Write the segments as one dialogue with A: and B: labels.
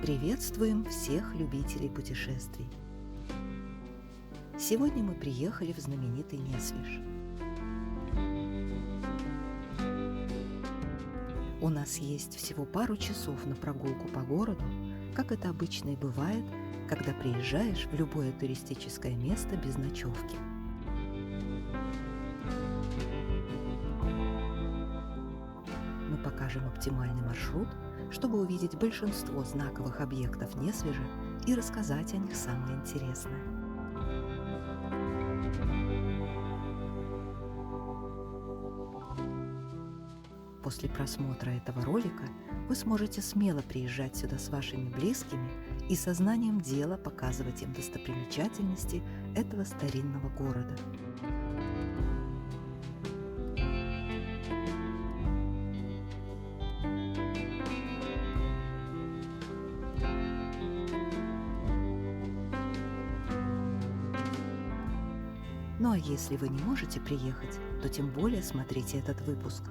A: Приветствуем всех любителей путешествий! Сегодня мы приехали в знаменитый Несвиж. У нас есть всего пару часов на прогулку по городу, как это обычно и бывает, когда приезжаешь в любое туристическое место без ночевки. Мы покажем оптимальный маршрут, чтобы увидеть большинство знаковых объектов Несвижа и рассказать о них самое интересное. После просмотра этого ролика вы сможете смело приезжать сюда с вашими близкими и сознанием дела показывать им достопримечательности этого старинного города. Ну а если вы не можете приехать, то тем более смотрите этот выпуск.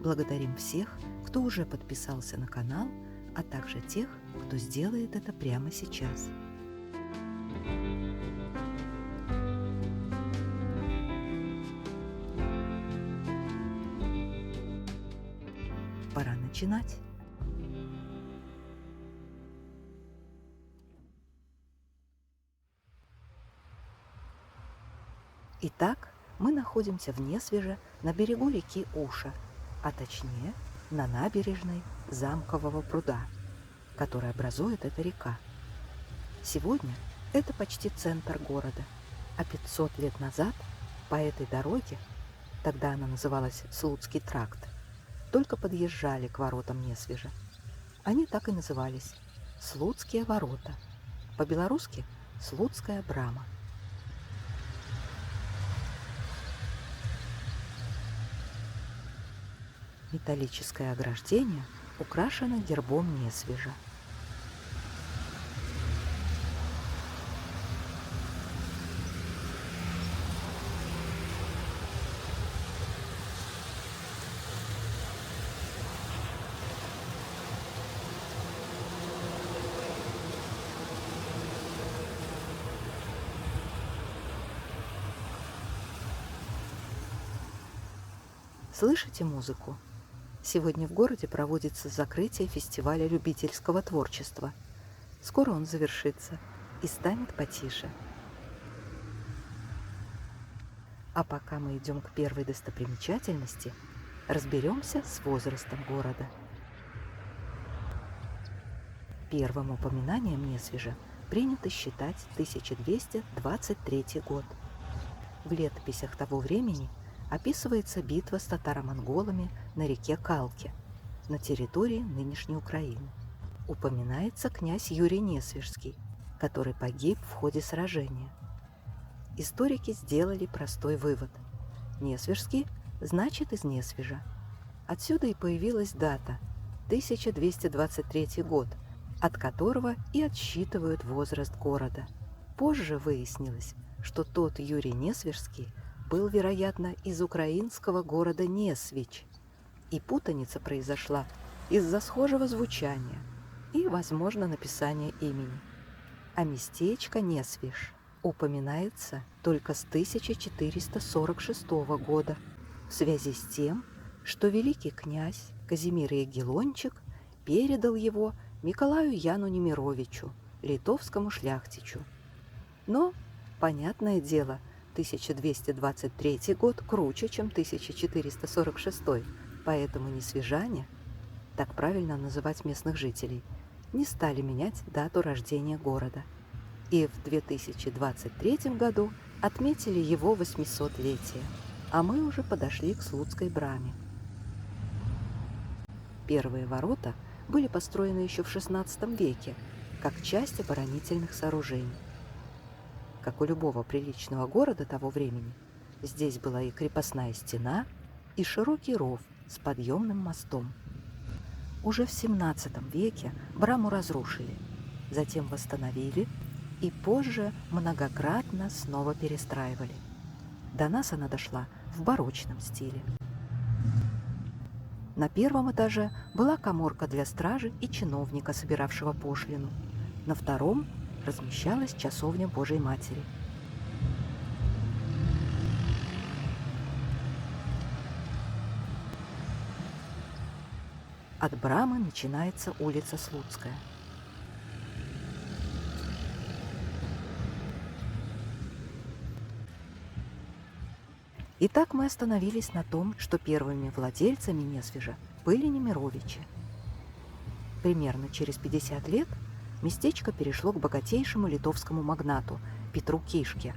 A: Благодарим всех, кто уже подписался на канал, а также тех, кто сделает это прямо сейчас. Пора начинать. Итак, мы находимся в Несвиже на берегу реки Уша, а точнее на набережной Замкового пруда, который образует эта река. Сегодня это почти центр города, а 500 лет назад по этой дороге, тогда она называлась Слуцкий тракт, только подъезжали к воротам Несвижа. Они так и назывались – Слуцкие ворота, по-белорусски – Слуцкая брама. Металлическое ограждение украшено гербом Несвижа. Слышите музыку? Сегодня в городе проводится закрытие фестиваля любительского творчества. Скоро он завершится и станет потише. А пока мы идем к первой достопримечательности, разберемся с возрастом города. Первым упоминанием Несвижа принято считать 1223 год. В летописях того времени описывается битва с татаро-монголами на реке Калке, на территории нынешней Украины. Упоминается князь Юрий Несвижский, который погиб в ходе сражения. Историки сделали простой вывод. Несвижский значит из Несвижа. Отсюда и появилась дата 1223 год, от которого и отсчитывают возраст города. Позже выяснилось, что тот Юрий Несвижский был, вероятно, из украинского города Несвич, и путаница произошла из-за схожего звучания и, возможно, написания имени. А местечко Несвиж упоминается только с 1446 года в связи с тем, что великий князь Казимир Ягеллончик передал его Миколаю Яну Немировичу, литовскому шляхтичу. Но, понятное дело, 1223 год круче, чем 1446, поэтому несвижане, так правильно называть местных жителей, не стали менять дату рождения города. И в 2023 году отметили его 800-летие, а мы уже подошли к Слуцкой браме. Первые ворота были построены еще в XVI веке, как часть оборонительных сооружений. Как у любого приличного города того времени, здесь была и крепостная стена, и широкий ров с подъемным мостом. Уже в XVII веке Браму разрушили, затем восстановили и позже многократно снова перестраивали. До нас она дошла в барочном стиле. На первом этаже была каморка для стражи и чиновника, собиравшего пошлину. На втором размещалась часовня Божией Матери. От Брамы начинается улица Слуцкая. Итак, мы остановились на том, что первыми владельцами Несвежа были Немировичи. Примерно через 50 лет местечко перешло к богатейшему литовскому магнату Петру Кишке.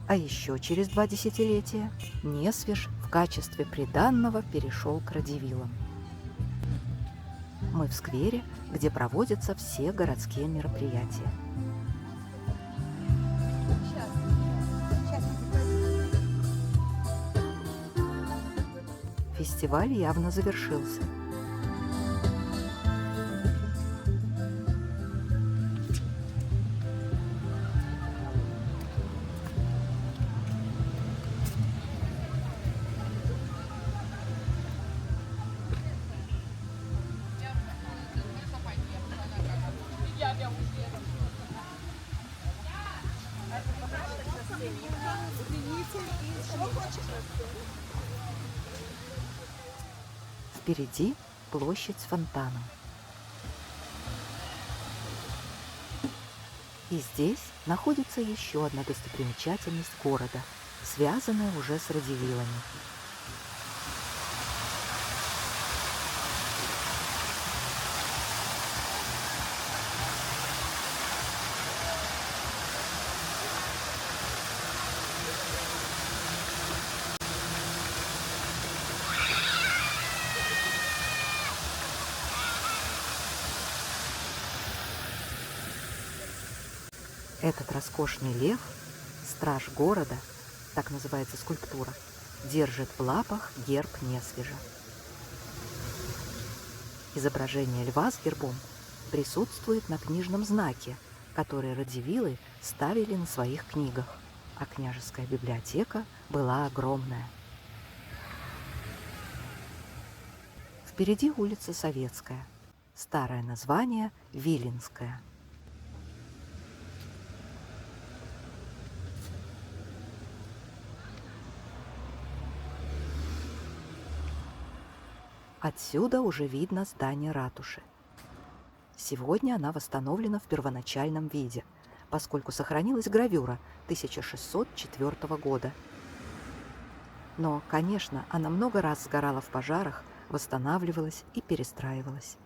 A: А еще через 2 десятилетия Несвеж в качестве приданного перешел к Радзивиллам. Мы в сквере, где проводятся все городские мероприятия. Фестиваль явно завершился. Впереди площадь с фонтаном. И здесь находится еще одна достопримечательность города, связанная уже с Радзивиллами. Этот роскошный лев, страж города, так называется скульптура, держит в лапах герб Несвежа. Изображение льва с гербом присутствует на книжном знаке, который Радзивиллы ставили на своих книгах, а княжеская библиотека была огромная. Впереди улица Советская, старое название Виленская. Отсюда уже видно здание ратуши. Сегодня она восстановлена в первоначальном виде, поскольку сохранилась гравюра 1604 года. Но, конечно, она много раз сгорала в пожарах, восстанавливалась и перестраивалась.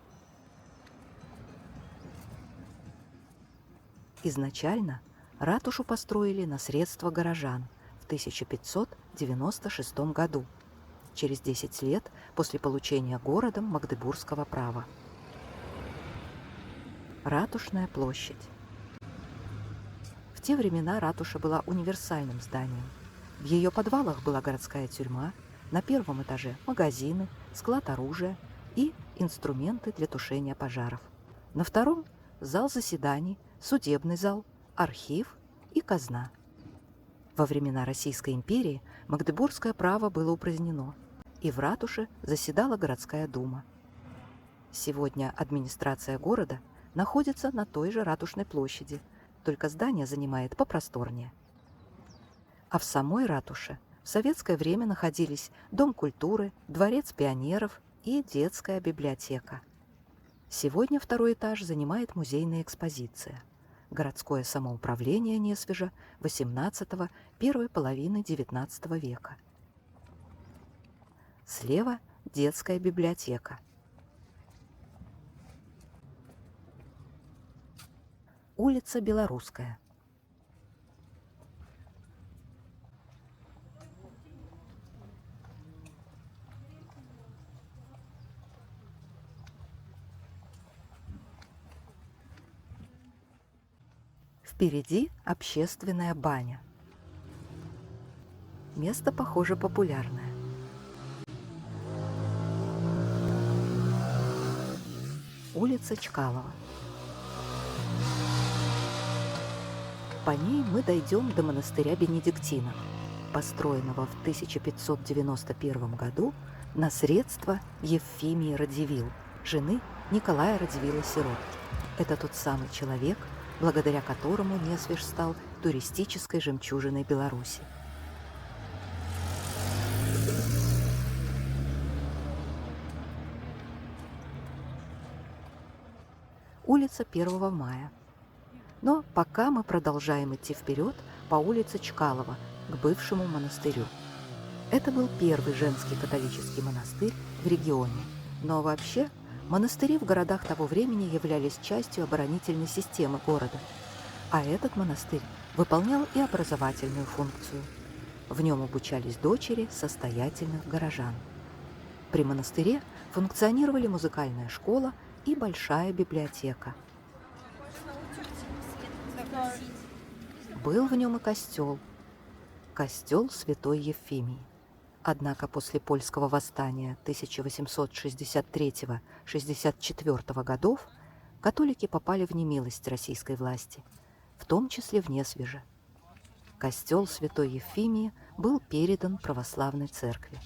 A: Изначально ратушу построили на средства горожан в 1596 году, через 10 лет после получения городом Магдебургского права. Ратушная площадь. В те времена ратуша была универсальным зданием. В ее подвалах была городская тюрьма, на первом этаже магазины, склад оружия и инструменты для тушения пожаров. На втором – зал заседаний, судебный зал, архив и казна. Во времена Российской империи Магдебургское право было упразднено, и в ратуше заседала городская дума. Сегодня администрация города находится на той же ратушной площади, только здание занимает попросторнее. А в самой ратуше в советское время находились Дом культуры, Дворец пионеров и детская библиотека. Сегодня второй этаж занимает музейная экспозиция. Городское самоуправление Несвежа XVIII – первой половины XIX века. Слева – детская библиотека. Улица Белорусская. Впереди общественная баня. Место, похоже, популярное. Улица Чкалова. По ней мы дойдем до монастыря Бенедиктинов, построенного в 1591 году на средства Евфимии Радзивилл, жены Николая Радзивилла-Сиротки. Это тот самый человек, благодаря которому Несвиж стал туристической жемчужиной Беларуси. Улица 1 мая. Но пока мы продолжаем идти вперед по улице Чкалова к бывшему монастырю. Это был первый женский католический монастырь в регионе. Но вообще монастыри в городах того времени являлись частью оборонительной системы города. А этот монастырь выполнял и образовательную функцию. В нем обучались дочери состоятельных горожан. При монастыре функционировали музыкальная школа и большая библиотека. Был в нем и костел Святой Евфимии. Однако после польского восстания 1863-64 годов католики попали в немилость российской власти, в том числе в Несвиже. Костел Святой Евфимии был передан православной церкви.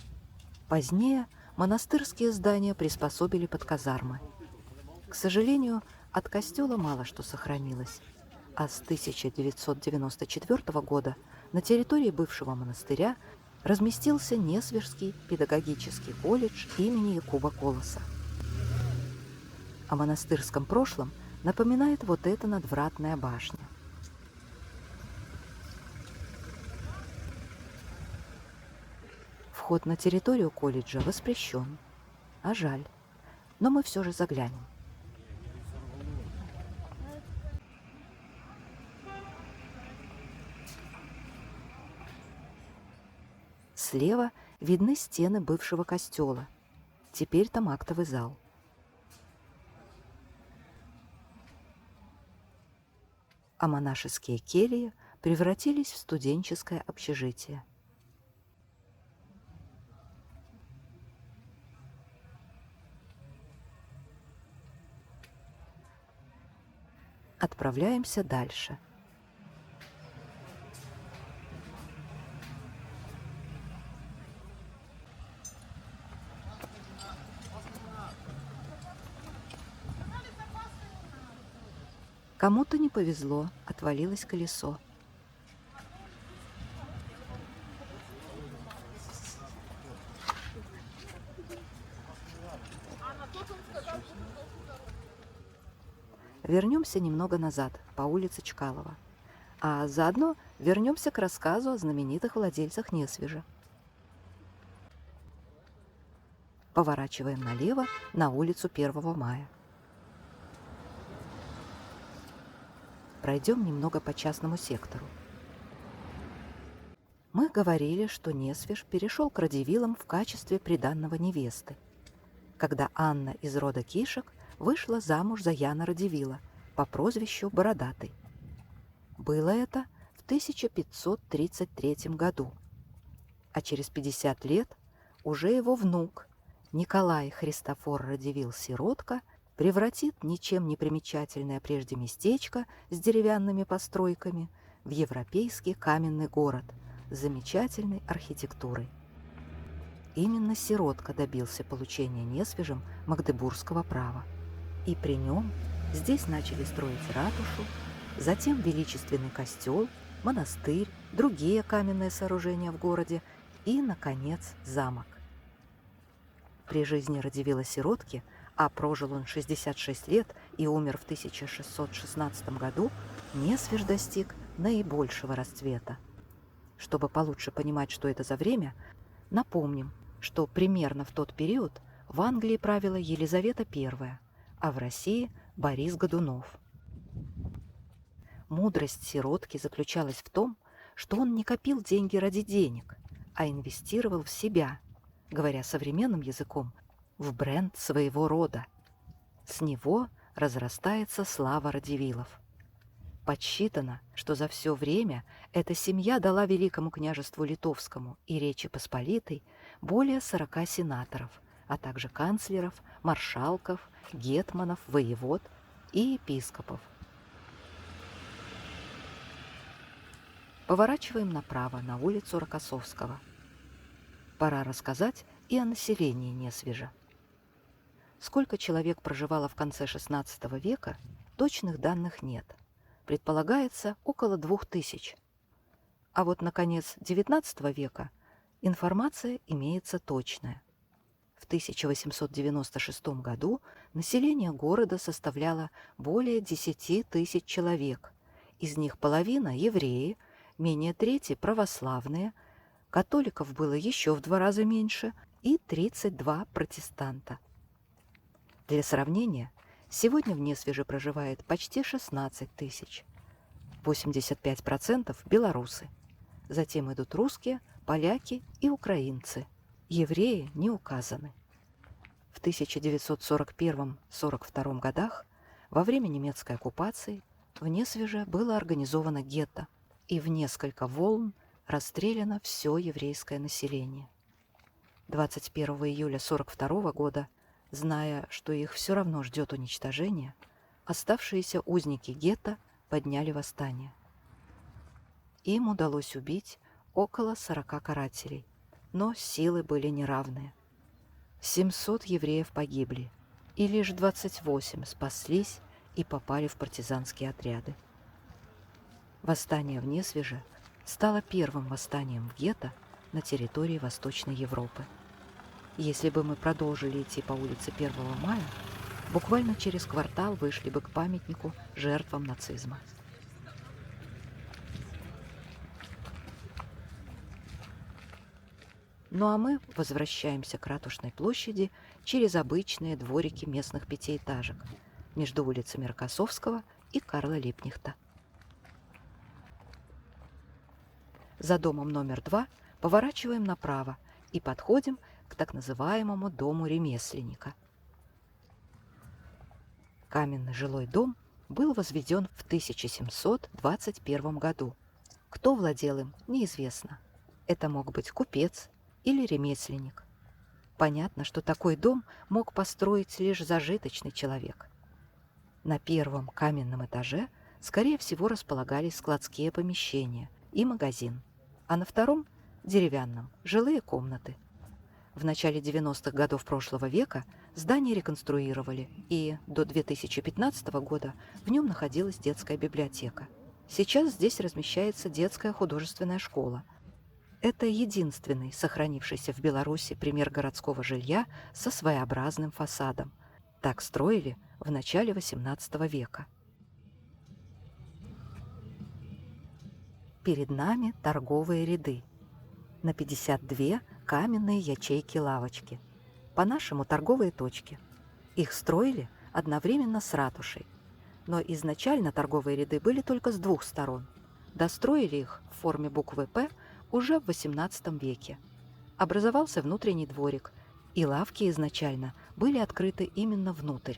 A: Позднее монастырские здания приспособили под казармы. К сожалению, от костела мало что сохранилось, а с 1994 года на территории бывшего монастыря разместился Несвижский педагогический колледж имени Якуба Колоса. О монастырском прошлом напоминает вот эта надвратная башня. Вход на территорию колледжа воспрещен, а жаль, но мы все же заглянем. Слева видны стены бывшего костела. Теперь там актовый зал. А монашеские кельи превратились в студенческое общежитие. Отправляемся дальше. Кому-то не повезло, отвалилось колесо. Вернемся немного назад, по улице Чкалова, а заодно вернемся к рассказу о знаменитых владельцах Несвижа. Поворачиваем налево на улицу 1 мая. Пройдем немного по частному сектору. Мы говорили, что Несвиж перешел к Радзивиллам в качестве приданного невесты, когда Анна из рода Кишек вышла замуж за Яна Радзивилла по прозвищу Бородатый. Было это в 1533 году, а через 50 лет уже его внук Николай Христофор Радзивилл-Сиротка превратит ничем не примечательное прежде местечко с деревянными постройками в европейский каменный город с замечательной архитектурой. Именно Сиротка добился получения Несвижем магдебургского права. И при нем здесь начали строить ратушу, затем величественный костел, монастырь, другие каменные сооружения в городе и, наконец, замок. При жизни Радзивилла-Сиротки, а прожил он 66 лет и умер в 1616 году, Несвиж достиг наибольшего расцвета. Чтобы получше понимать, что это за время, напомним, что примерно в тот период в Англии правила Елизавета I, а в России Борис Годунов. Мудрость Сиротки заключалась в том, что он не копил деньги ради денег, а инвестировал в себя, говоря современным языком, в бренд своего рода. С него разрастается слава Радзивиллов. Подсчитано, что за все время эта семья дала Великому княжеству Литовскому и Речи Посполитой более 40 сенаторов, а также канцлеров, маршалков, гетманов, воевод и епископов. Поворачиваем направо на улицу Рокоссовского. Пора рассказать и о населении Несвежа. Сколько человек проживало в конце XVI века, точных данных нет. Предполагается около 2000. А вот на конец XIX века информация имеется точная. В 1896 году население города составляло более 10 тысяч человек. Из них половина – евреи, менее трети – православные, католиков было еще в 2 раза меньше и 32 протестанта. Для сравнения, сегодня в Несвеже проживает почти 16 тысяч. 85% – белорусы. Затем идут русские, поляки и украинцы. Евреи не указаны. В 1941-42 годах, во время немецкой оккупации, в Несвеже было организовано гетто, и в несколько волн расстреляно все еврейское население. 21 июля 1942 года, зная, что их все равно ждет уничтожение, оставшиеся узники гетто подняли восстание. Им удалось убить около 40 карателей, но силы были неравные. 700 евреев погибли, и лишь 28 спаслись и попали в партизанские отряды. Восстание в Несвеже стало первым восстанием в гетто на территории Восточной Европы. Если бы мы продолжили идти по улице 1 мая, буквально через квартал вышли бы к памятнику жертвам нацизма. Ну а мы возвращаемся к Ратушной площади через обычные дворики местных пятиэтажек между улицами Рокоссовского и Карла Липкнехта. За домом номер 2 поворачиваем направо и подходим к так называемому дому ремесленника. Каменный жилой дом был возведен в 1721 году. Кто владел им, неизвестно. Это мог быть купец или ремесленник. Понятно, что такой дом мог построить лишь зажиточный человек. На первом каменном этаже, скорее всего, располагались складские помещения и магазин, а на втором, деревянном, жилые комнаты. В начале 90-х годов прошлого века здание реконструировали, и до 2015 года в нем находилась детская библиотека. Сейчас здесь размещается детская художественная школа. Это единственный сохранившийся в Беларуси пример городского жилья со своеобразным фасадом. Так строили в начале XVIII века. Перед нами торговые ряды. На 52 каменные ячейки-лавочки. По-нашему торговые точки. Их строили одновременно с ратушей. Но изначально торговые ряды были только с 2 сторон. Достроили их в форме буквы «П» уже в XVIII веке. Образовался внутренний дворик, и лавки изначально были открыты именно внутрь.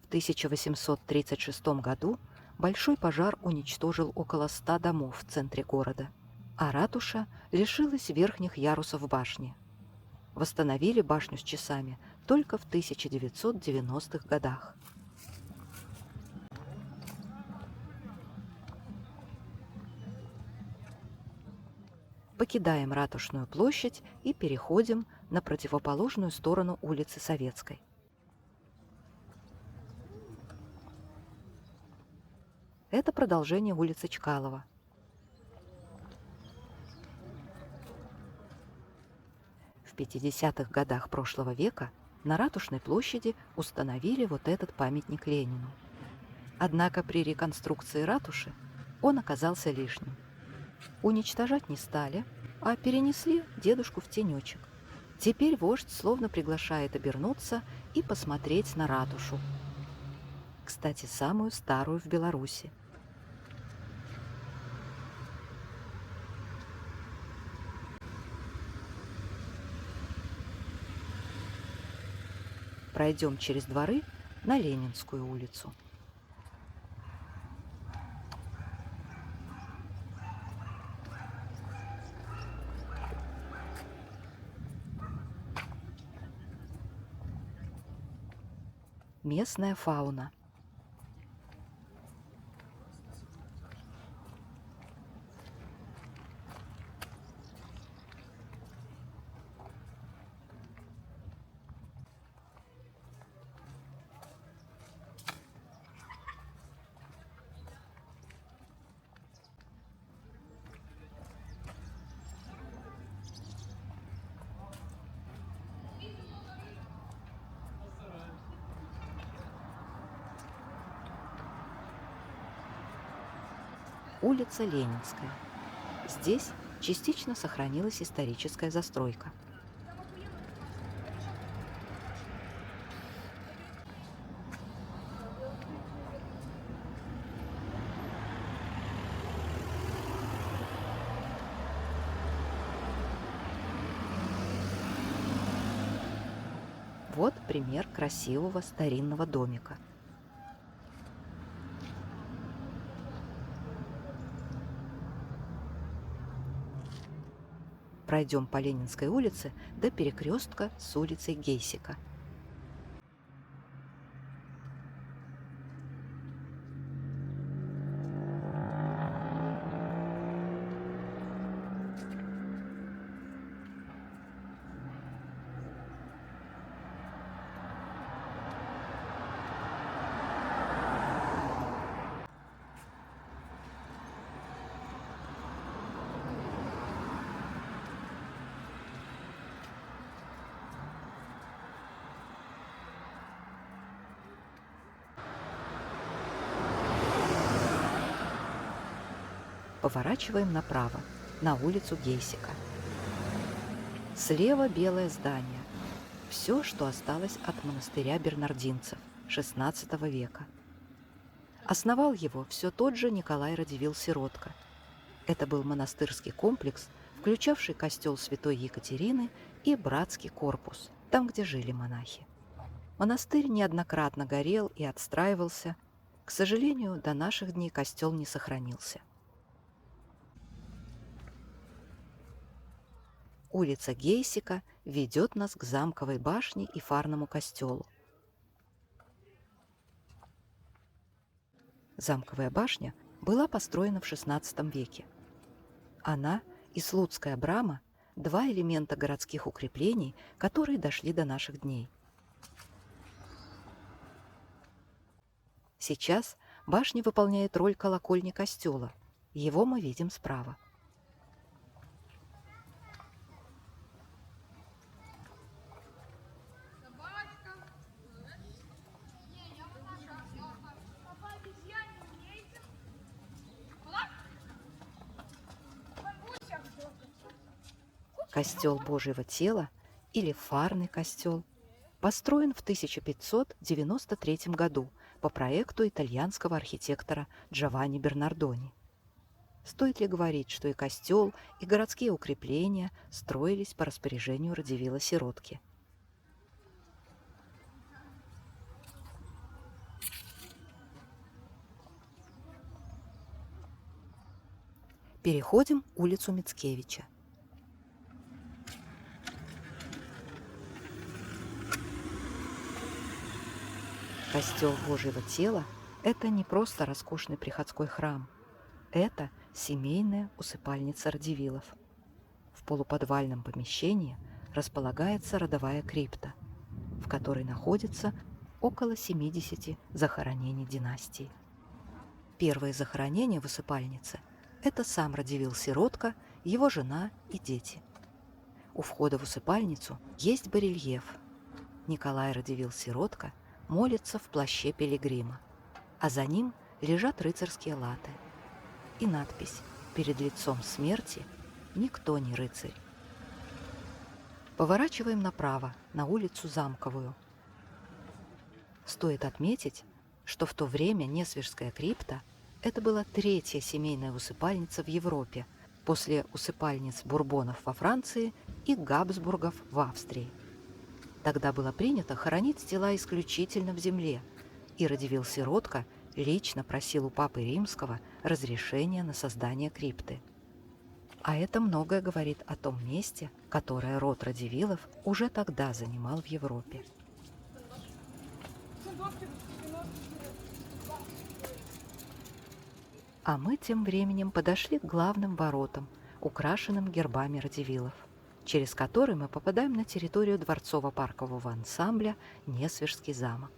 A: В 1836 году большой пожар уничтожил около 100 домов в центре города, а ратуша лишилась верхних ярусов башни. Восстановили башню с часами только в 1990-х годах. Покидаем Ратушную площадь и переходим на противоположную сторону улицы Советской. Это продолжение улицы Чкалова. В 50-х годах прошлого века на Ратушной площади установили вот этот памятник Ленину. Однако при реконструкции ратуши он оказался лишним. Уничтожать не стали, а перенесли дедушку в тенечек. Теперь вождь словно приглашает обернуться и посмотреть на ратушу. Кстати, самую старую в Беларуси. Пройдем через дворы на Ленинскую улицу. местная фауна. Улица Ленинская. Здесь частично сохранилась историческая застройка. Вот пример красивого старинного домика. Пройдем по Ленинской улице до перекрестка с улицей Гейсика. Поворачиваем направо, на улицу Гейсика. Слева белое здание. Все, что осталось от монастыря бернардинцев XVI века. Основал его все тот же Николай Радивил Сиротка. Это был монастырский комплекс, включавший костел святой Екатерины и братский корпус, там, где жили монахи. Монастырь неоднократно горел и отстраивался. К сожалению, до наших дней костел не сохранился. Улица Гейсика ведет нас к замковой башне и фарному костелу. Замковая башня была построена в XVI веке. Она и Слуцкая брама – два элемента городских укреплений, которые дошли до наших дней. Сейчас башня выполняет роль колокольни костела. Его мы видим справа. Костел Божьего тела или фарный костел построен в 1593 году по проекту итальянского архитектора Джованни Бернардони. Стоит ли говорить, что и костел, и городские укрепления строились по распоряжению Радивила Сиротки? Переходим улицу Мицкевича. Костел Божьего тела – это не просто роскошный приходской храм. Это семейная усыпальница Радивилов. В полуподвальном помещении располагается родовая крипта, в которой находится около 70 захоронений династии. Первые захоронения в усыпальнице – это сам Радивил Сиротка, его жена и дети. У входа в усыпальницу есть барельеф. Николай Радивил Сиротка молится в плаще пилигрима, а за ним лежат рыцарские латы. И надпись «Перед лицом смерти никто не рыцарь». Поворачиваем направо, на улицу Замковую. Стоит отметить, что в то время Несвежская крипта – это была третья семейная усыпальница в Европе после усыпальниц Бурбонов во Франции и Габсбургов в Австрии. Тогда было принято хоронить тела исключительно в земле, и Радивил Сиротка лично просил у Папы Римского разрешения на создание крипты. А это многое говорит о том месте, которое род Радивилов уже тогда занимал в Европе. А мы тем временем подошли к главным воротам, украшенным гербами Радивилов, через которые мы попадаем на территорию дворцово-паркового ансамбля «Несвежский замок».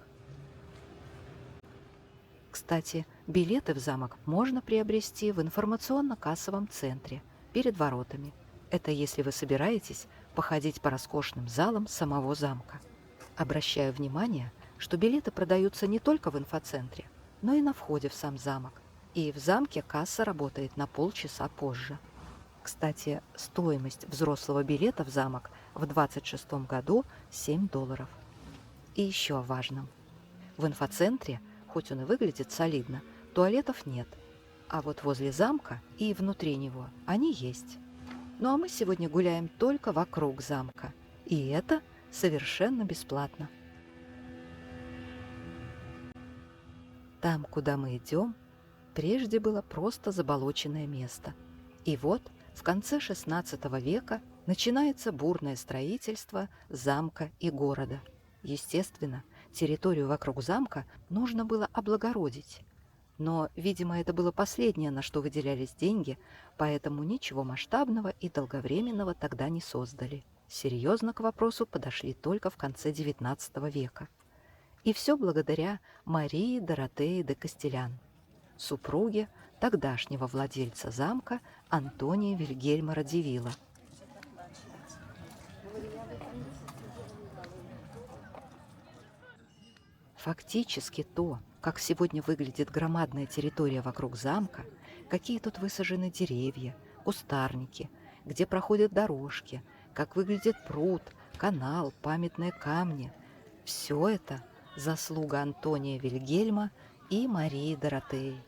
A: Кстати, билеты в замок можно приобрести в информационно-кассовом центре перед воротами. Это если вы собираетесь походить по роскошным залам самого замка. Обращаю внимание, что билеты продаются не только в инфоцентре, но и на входе в сам замок. И в замке касса работает на полчаса позже. Кстати, стоимость взрослого билета в замок в 26 году $7. И еще о важном. В инфоцентре, хоть он и выглядит солидно, туалетов нет. А вот возле замка и внутри него они есть. Ну а мы сегодня гуляем только вокруг замка. И это совершенно бесплатно. Там, куда мы идем, прежде было просто заболоченное место. И вот в конце XVI века начинается бурное строительство замка и города. Естественно, территорию вокруг замка нужно было облагородить. Но, видимо, это было последнее, на что выделялись деньги, поэтому ничего масштабного и долговременного тогда не создали. Серьезно к вопросу подошли только в конце XIX века. И все благодаря Марии Доротее де Кастелян, супруге тогдашнего владельца замка Антония Вильгельма Радивилла. Фактически то, как сегодня выглядит громадная территория вокруг замка, какие тут высажены деревья, кустарники, где проходят дорожки, как выглядит пруд, канал, памятные камни – все это заслуга Антония Вильгельма и Марии Доротеи.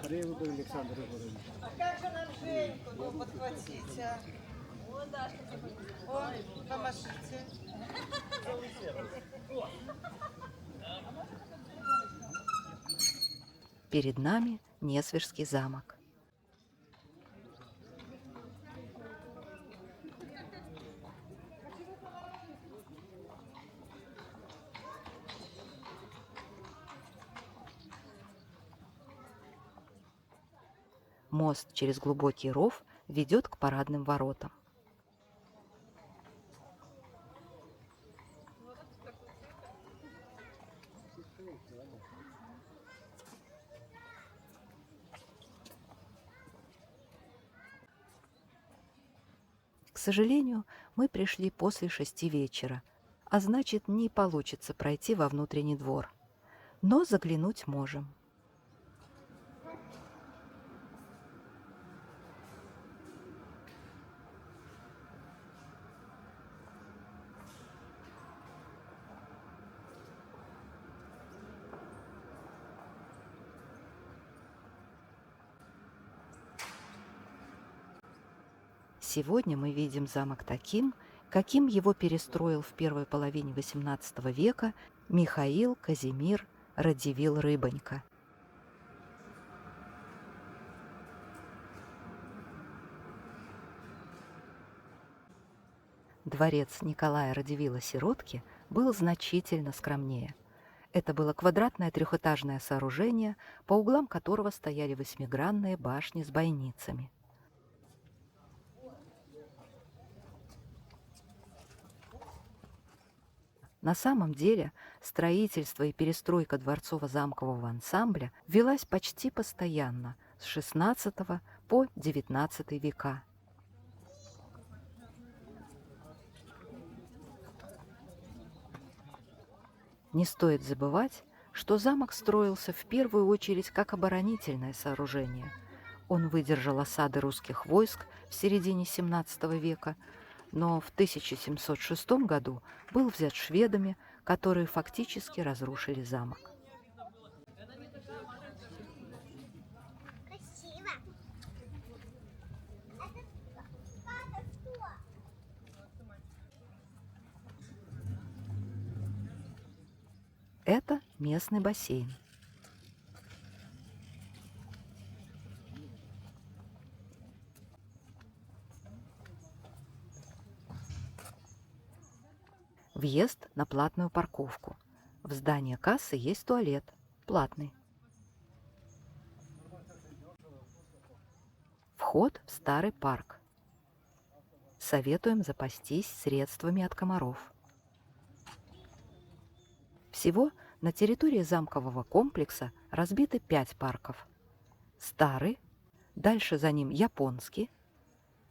B: Александр Егорович.
C: А как же нам Женьку подхватить, а? О, помашите.
A: Перед нами Несвежский замок. Мост через глубокий ров ведет к парадным воротам. К сожалению, мы пришли после 6 вечера, а значит, не получится пройти во внутренний двор. Но заглянуть можем. Сегодня мы видим замок таким, каким его перестроил в первой половине XVIII века Михаил Казимир Радивил Рыбонько. Дворец Николая Радивилла Сиротки был значительно скромнее. Это было квадратное трехэтажное сооружение, по углам которого стояли восьмигранные башни с бойницами. На самом деле строительство и перестройка дворцово-замкового ансамбля велась почти постоянно с XVI по XIX века. Не стоит забывать, что замок строился в первую очередь как оборонительное сооружение. Он выдержал осады русских войск в середине XVII века, но в 1706 году был взят шведами, которые фактически разрушили замок.
B: Красиво.
A: Это местный бассейн. Въезд на платную парковку. В здании кассы есть туалет, платный. Вход в старый парк. Советуем запастись средствами от комаров. Всего на территории замкового комплекса разбиты 5 парков. Старый, дальше за ним японский,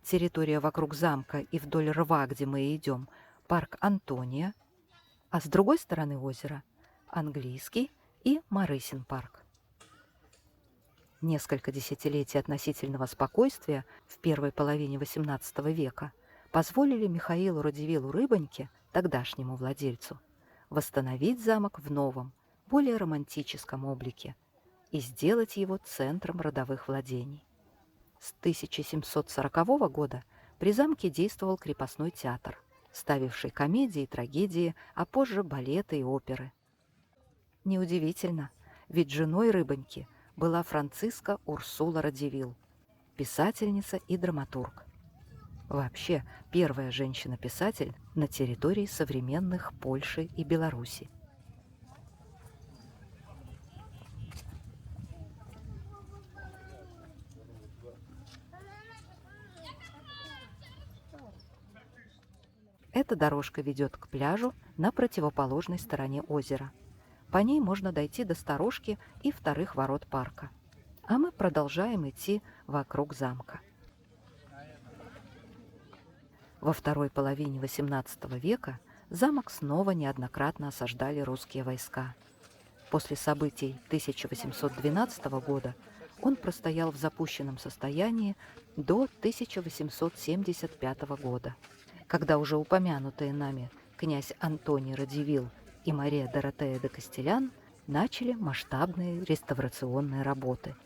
A: территория вокруг замка и вдоль рва, где мы идем, парк Антония, а с другой стороны озера английский и Марысин парк. Несколько десятилетий относительного спокойствия в первой половине XVIII века позволили Михаилу Радзивиллу Рыбоньке, тогдашнему владельцу, восстановить замок в новом, более романтическом облике и сделать его центром родовых владений. С 1740 года при замке действовал крепостной театр, ставивший комедии и трагедии, а позже балеты и оперы. Неудивительно, ведь женой Рыбоньки была Франциска Урсула Радзивилл, писательница и драматург. Вообще, первая женщина-писатель на территории современных Польши и Беларуси. Эта дорожка ведет к пляжу на противоположной стороне озера. По ней можно дойти до сторожки и вторых ворот парка. А мы продолжаем идти вокруг замка. Во второй половине XVIII века замок снова неоднократно осаждали русские войска. После событий 1812 года он простоял в запущенном состоянии до 1875 года, когда уже упомянутые нами князь Антоний Радзивилл и Мария Доротея де Кастелян начали масштабные реставрационные работы.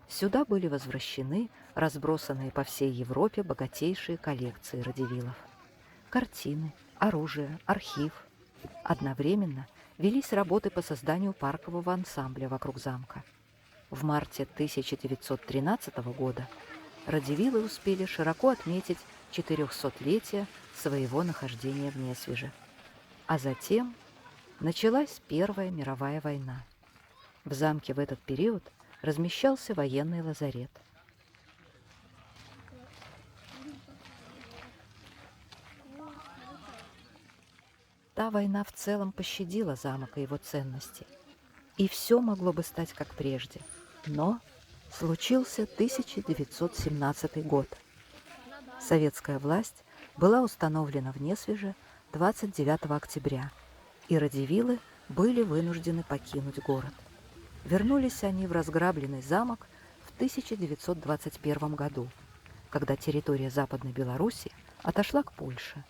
A: Сюда были возвращены разбросанные по всей Европе богатейшие коллекции Радзивиллов. Картины, оружие, архив. Одновременно велись работы по созданию паркового ансамбля вокруг замка. В марте 1913 года Радзивиллы успели широко отметить 400-летие своего нахождения в Несвеже. А затем началась Первая мировая война. В замке в этот период размещался военный лазарет. Та война в целом пощадила замок и его ценности. И все могло бы стать как прежде. Но случился 1917 год. Советская власть была установлена в Несвеже 29 октября, и Радзивиллы были вынуждены покинуть город. Вернулись они в разграбленный замок в 1921 году, когда территория Западной Беларуси отошла к Польше.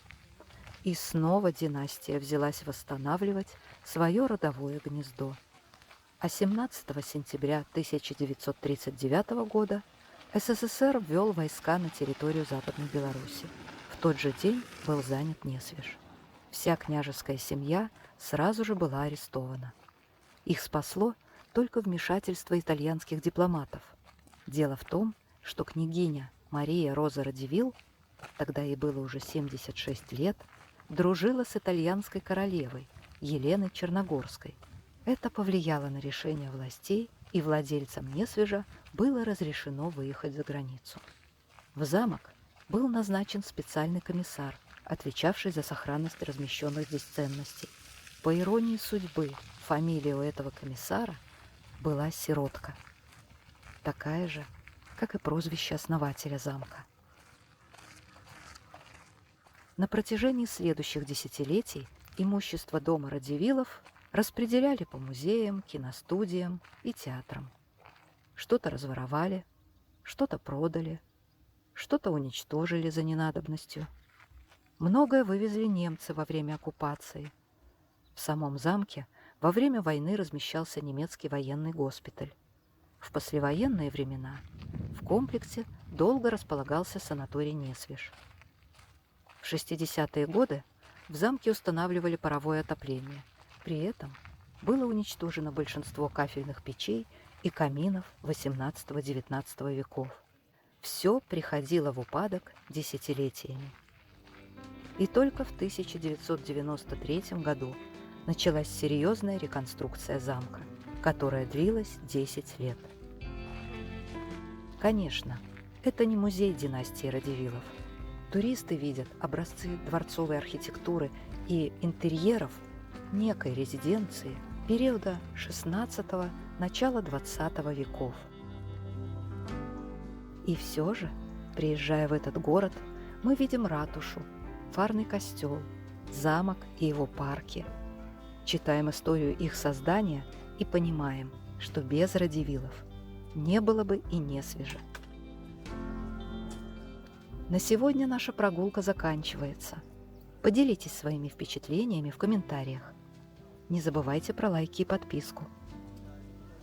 A: И снова династия взялась восстанавливать свое родовое гнездо. А 17 сентября 1939 года СССР ввел войска на территорию Западной Беларуси. В тот же день был занят Несвеж. Вся княжеская семья сразу же была арестована. Их спасло только вмешательство итальянских дипломатов. Дело в том, что княгиня Мария Роза Радзивилл, тогда ей было уже 76 лет, дружила с итальянской королевой Еленой Черногорской. Это повлияло на решение властей, и владельцам Несвежа было разрешено выехать за границу. В замок был назначен специальный комиссар, отвечавший за сохранность размещенных здесь ценностей. По иронии судьбы, фамилия у этого комиссара была Сиротка, такая же, как и прозвище основателя замка. На протяжении следующих десятилетий имущество дома Радзивиллов распределяли по музеям, киностудиям и театрам. Что-то разворовали, что-то продали, что-то уничтожили за ненадобностью. Многое вывезли немцы во время оккупации. В самом замке во время войны размещался немецкий военный госпиталь. В послевоенные времена в комплексе долго располагался санаторий Несвеж. В 60-е годы в замке устанавливали паровое отопление. При этом было уничтожено большинство кафельных печей и каминов XVIII-XIX веков. Все приходило в упадок десятилетиями. И только в 1993 году началась серьезная реконструкция замка, которая длилась 10 лет. Конечно, это не музей династии Радивилов. Туристы видят образцы дворцовой архитектуры и интерьеров некой резиденции периода XVI – начала XX веков. И все же, приезжая в этот город, мы видим ратушу, фарный костел, замок и его парки. Читаем историю их создания и понимаем, что без Радивилов не было бы и Несвежа. На сегодня наша прогулка заканчивается. Поделитесь своими впечатлениями в комментариях. Не забывайте про лайки и подписку.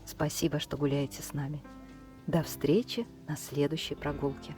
A: Спасибо, что гуляете с нами. До встречи на следующей прогулке.